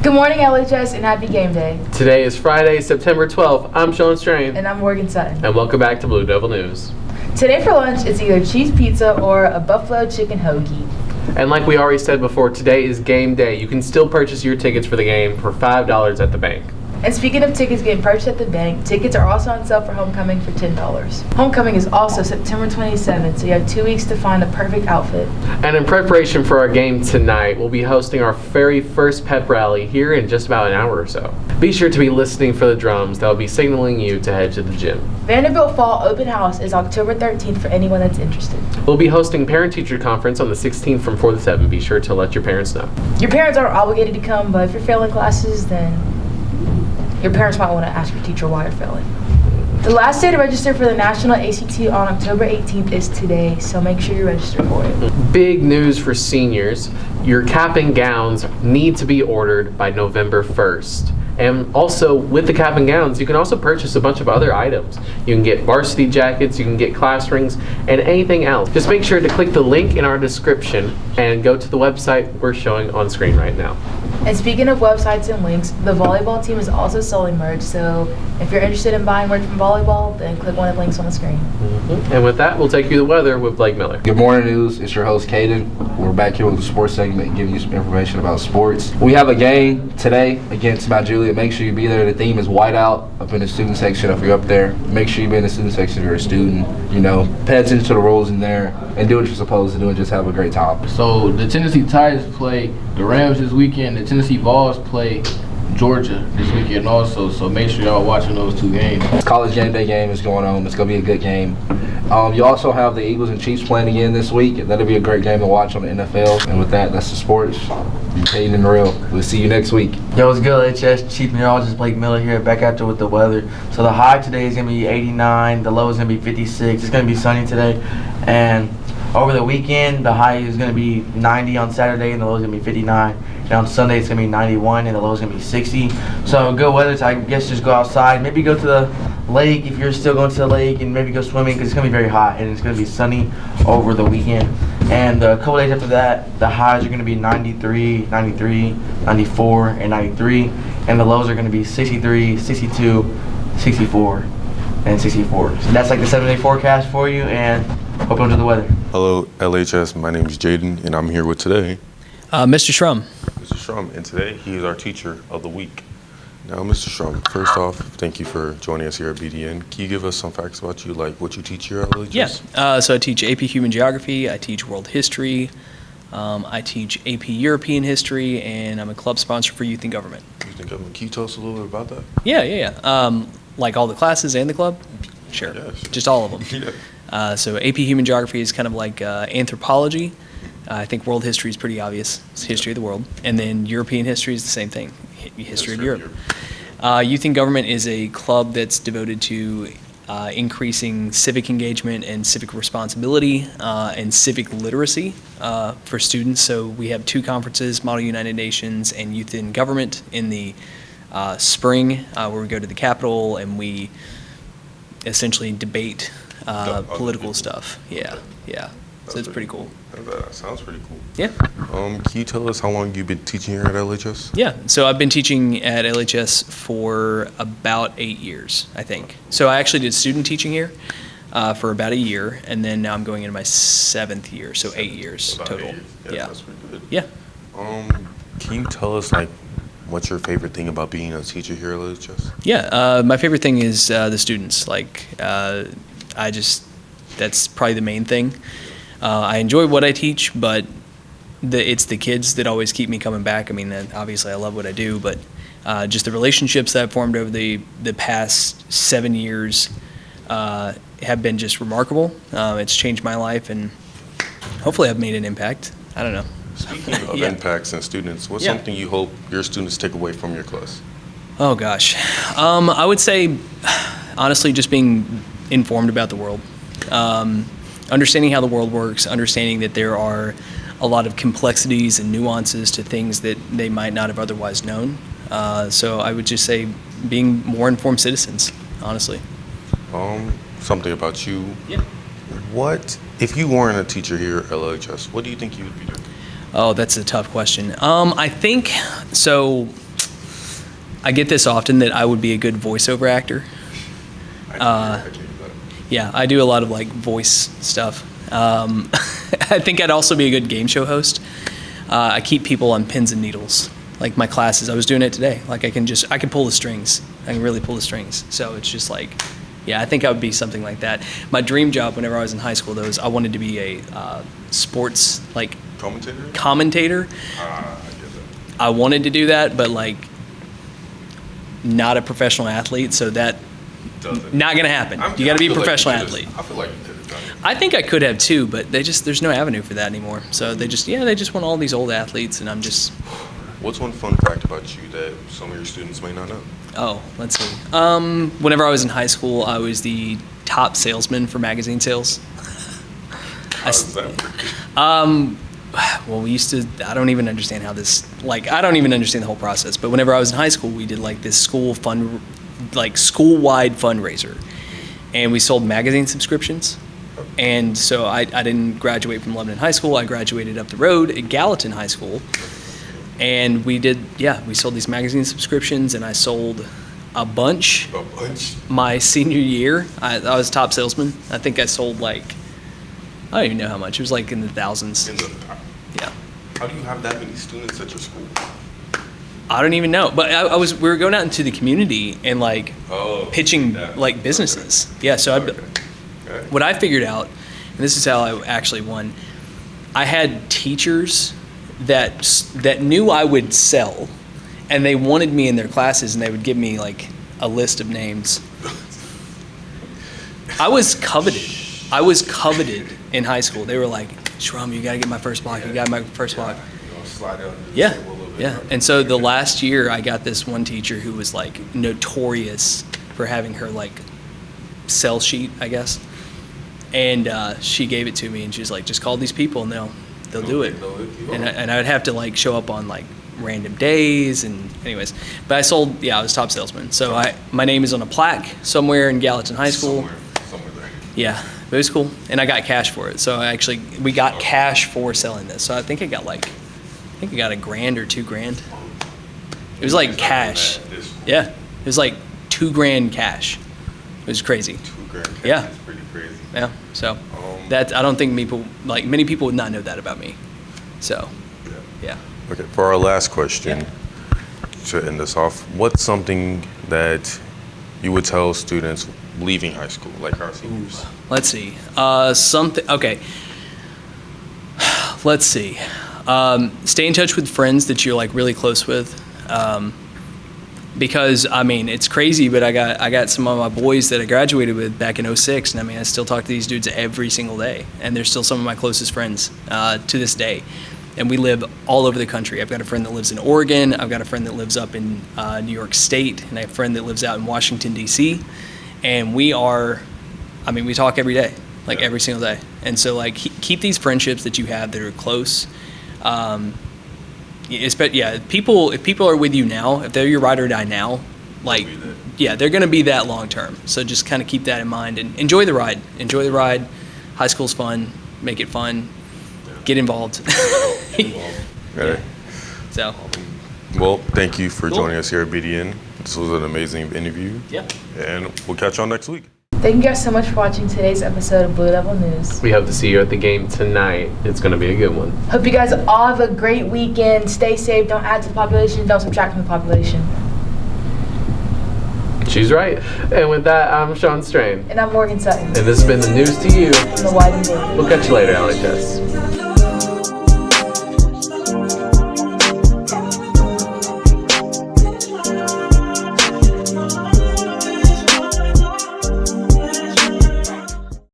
Good morning, LHS, and happy game day. Today is Friday, September 12th. I'm Sean Strain. And I'm Morgan Sutton. And welcome back to Blue Devil News. Today for lunch, it's either cheese pizza or a buffalo chicken hoagie. And like we already said before, today is game day. You can still purchase your tickets for the game for $5 at the bank. And speaking of tickets getting purchased at the bank, tickets are also on sale for homecoming for $10. Homecoming is also September 27th, so you have 2 weeks to find the perfect outfit. And in preparation for our game tonight, we'll be hosting our very first pep rally here in just about an hour or so. Be sure to be listening for the drums that will be signaling you to head to the gym. Vanderbilt Fall Open House is October 13th for anyone that's interested. We'll be hosting Parent-Teacher Conference on the 16th from 4 to 7. Be sure to let your parents know. Your parents aren't obligated to come, but if you're failing classes, then your parents might want to ask your teacher why you're failing. The last day to register for the National ACT on October 18th is today, so make sure you register for it. Big news for seniors. Your cap and gowns need to be ordered by November 1st. And also, with the cap and gowns, you can also purchase a bunch of other items. You can get varsity jackets, you can get class rings, and anything else. Just make sure to click the link in our description and go to the website we're showing on screen right now. And speaking of websites and links, the volleyball team is also selling merch, so if you're interested in buying merch from volleyball, then click one of the links on the screen. And with that, we'll take you to the weather with Blake Miller. Good morning, news. It's your host, Caden. We're back here with the sports segment, giving you some information about sports. We have a game today against Mount Juliet. Make sure you be there. The theme is whiteout up in the student section. If you're up there, make sure you be in the student section if you're a student. You know, pay attention to the rules in there and do what you're supposed to do and just have a great time. So the Tennessee Titans play the Rams this weekend. The Tennessee Vols play Georgia this weekend also, so make sure y'all watching those two games. College game day game is going on. It's going to be a good game. You also have the Eagles and Chiefs playing again this week. That'll be a great game to watch on the NFL. And with that, that's the sports. I'm Caden and Real. We'll see you next week. Yo, what's good, LHS? Chief Meteorologist Blake Miller here, back out there with the weather. So the high today is going to be 89. The low is going to be 56. It's going to be sunny today. And over the weekend, the high is going to be 90 on Saturday, and the low is going to be 59. And on Sunday, it's going to be 91, and the low is going to be 60. So good weather, so I guess just go outside. Maybe go to the lake if you're still going to the lake, and maybe go swimming because it's going to be very hot, and it's going to be sunny over the weekend. And a couple days after that, the highs are going to be 93, 93, 94, and 93. And the lows are going to be 63, 62, 64, and 64. So that's like the 7-day forecast for you, and hope you enjoy the weather. Hello, LHS. My name is Jaden, and I'm here with today Mr. Shrum. Mr. Shrum, and today he is our teacher of the week. Now, Mr. Shrum, first off, thank you for joining us here at BDN. Can you give us some facts about you, like what you teach here at LHS? Yeah, so I teach AP Human Geography, I teach World History, I teach AP European History, and I'm a club sponsor for Youth in Government. Youth in Government. Can you tell us a little bit about that? Yeah. Like all the classes and the club? Sure. Yeah, sure. Just all of them. Yeah. So AP Human Geography is kind of like anthropology. I think world history is pretty obvious. It's history of the world. And then European history is the same thing, history of Europe. Youth in Government is a club that's devoted to increasing civic engagement and civic responsibility and civic literacy for students. So we have two conferences, Model United Nations and Youth in Government in the spring, where we go to the Capitol and we essentially debate political stuff. Yeah. So it's pretty cool. That sounds pretty cool. Yeah. Can you tell us how long you've been teaching here at LHS? Yeah. So I've been teaching at LHS for about 8 years, I think. So I actually did student teaching here for about a year, and then now I'm going into my 7th year, so 8 years About total. 8 years. Yeah. That's pretty good. Yeah. Can you tell us, like, what's your favorite thing about being a teacher here at LHS? Yeah. My favorite thing is the students. Like, that's probably the main thing. I enjoy what I teach, but it's the kids that always keep me coming back. I mean, obviously I love what I do, but just the relationships that I've formed over the past 7 years have been just remarkable. It's changed my life, and hopefully I've made an impact. I don't know. Speaking of impacts and students, what's something you hope your students take away from your class? Oh, gosh. I would say, honestly, just being informed about the world. Understanding how the world works, understanding that there are a lot of complexities and nuances to things that they might not have otherwise known. So I would just say being more informed citizens, honestly. Something about you. Yeah. What, if you weren't a teacher here at LHS, what do you think you would be doing? Oh, that's a tough question. I think, so I get this often that I would be a good voiceover actor. Yeah, I do a lot of like voice stuff. I think I'd also be a good game show host. I keep people on pins and needles. Like my classes, I was doing it today. Like I can pull the strings. I can really pull the strings. So it's just like, yeah, I think I would be something like that. My dream job whenever I was in high school, though, is I wanted to be a sports like commentator. I get that. I wanted to do that, but like not a professional athlete, so that not gonna happen. You got to be a professional athlete. I feel like you could have done it. I think I could have too, but there's no avenue for that anymore. So they just want all these old athletes, and I'm just. What's one fun fact about you that some of your students may not know? Oh, let's see. Whenever I was in high school, I was the top salesman for magazine sales. How does that work? Well, I don't even understand how this, like, I don't even understand the whole process. But whenever I was in high school, we did like this school-wide fundraiser. And we sold magazine subscriptions. And so I didn't graduate from Lebanon High School. I graduated up the road at Gallatin High School. And we sold these magazine subscriptions, and I sold a bunch. A bunch? My senior year, I was top salesman. I think I sold like, I don't even know how much. It was like in the thousands. Yeah. How do you have that many students at your school? I don't even know. But we were going out into the community and like pitching like businesses. Okay. Yeah, so Okay. what I figured out, and this is how I actually won, I had teachers that knew I would sell, and they wanted me in their classes, and they would give me like a list of names. I was coveted in high school. They were like, Shrum, you gotta get my first block. You got my first block. Slide down Yeah, yeah. And so the last year, I got this one teacher who was like notorious for having her like sell sheet, I guess. And she gave it to me, and she was like, just call these people, and they'll do it. And I would have to like show up on like random days, and anyways. But I was top salesman. So my name is on a plaque somewhere in Gallatin High School. Somewhere there. Yeah, but it was cool, and I got cash for it. So we got cash for selling this. So I think I got $1,000 or $2,000. It was like cash. Yeah, it was like $2,000 cash. It was crazy. $2,000 cash Yeah. is pretty crazy. Yeah. So I don't think many people would not know that about me. So yeah. Okay, for our last question, to end this off, what's something that you would tell students leaving high school, like our seniors? Let's see. Okay. Let's see. Stay in touch with friends that you're like really close with. Because I mean, it's crazy, but I got some of my boys that I graduated with back in 06, and I mean, I still talk to these dudes every single day, and they're still some of my closest friends to this day. And we live all over the country. I've got a friend that lives in Oregon. I've got a friend that lives up in New York State, and I have a friend that lives out in Washington, D.C. And we talk every day, like every single day. And so like keep these friendships that you have that are close. If people are with you now, if they're your ride or die now, like, they're going to be that long term. So just kind of keep that in mind and enjoy the ride. Enjoy the ride. High school's fun. Make it fun. Get involved. Okay. So. Well, thank you for joining us here at BDN. This was an amazing interview. Yeah. And we'll catch y'all next week. Thank you guys so much for watching today's episode of Blue Devil News. We hope to see you at the game tonight. It's going to be a good one. Hope you guys all have a great weekend. Stay safe. Don't add to the population. Don't subtract from the population. She's right. And with that, I'm Sean Strain. And I'm Morgan Sutton. And this has been the news to you. From the Wide and Blue. We'll catch you later, LHS.